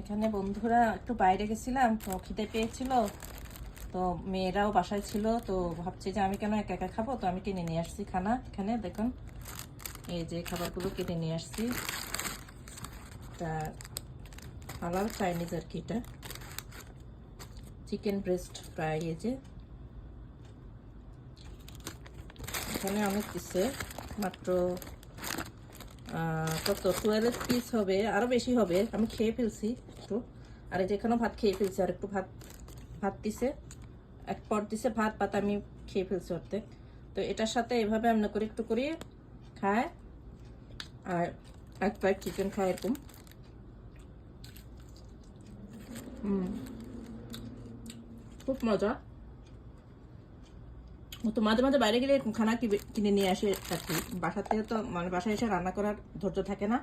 এখানে বন্ধুরা একটু বাইরে গেছিলাম, তো খিদে পেয়েছিল, তো মেয়েরাও বাসায় ছিল, তো ভাবছি যে আমি কেন একা একা খাবো, তো আমি কিনে নিয়ে আসছি খানা। এখানে দেখুন এই যে খাবারগুলো কিনে নিয়ে আসছি, তা হালাল চাইনিজ আর কি। এটা চিকেন ব্রেস্ট ফ্রাই, এই যে এখানে অনেক দিচ্ছে, মাত্র কত 12 পিস হবে, আরো বেশি হবে, আমি খেয়ে ফেলছি একটু। আর এই যে এখানেও ভাত খেয়ে ফেলছি, আর একটু ভাত ভাত দিছে, এক পট দিছে ভাত ভাত আমি খেয়ে ফেলছি অর্ধেক। তো এটার সাথে এভাবে আমরা করে একটু করে খায়, আর এক প্লেট চিকেন খায় এরকম। খুব মজা। ও তো মাঝে মাঝে বাইরে গেলে এরকম খানা কিনে নিয়ে আসে আর কি। বাসা থেকে তো মানে বাসায় এসে রান্না করার ধৈর্য থাকে না,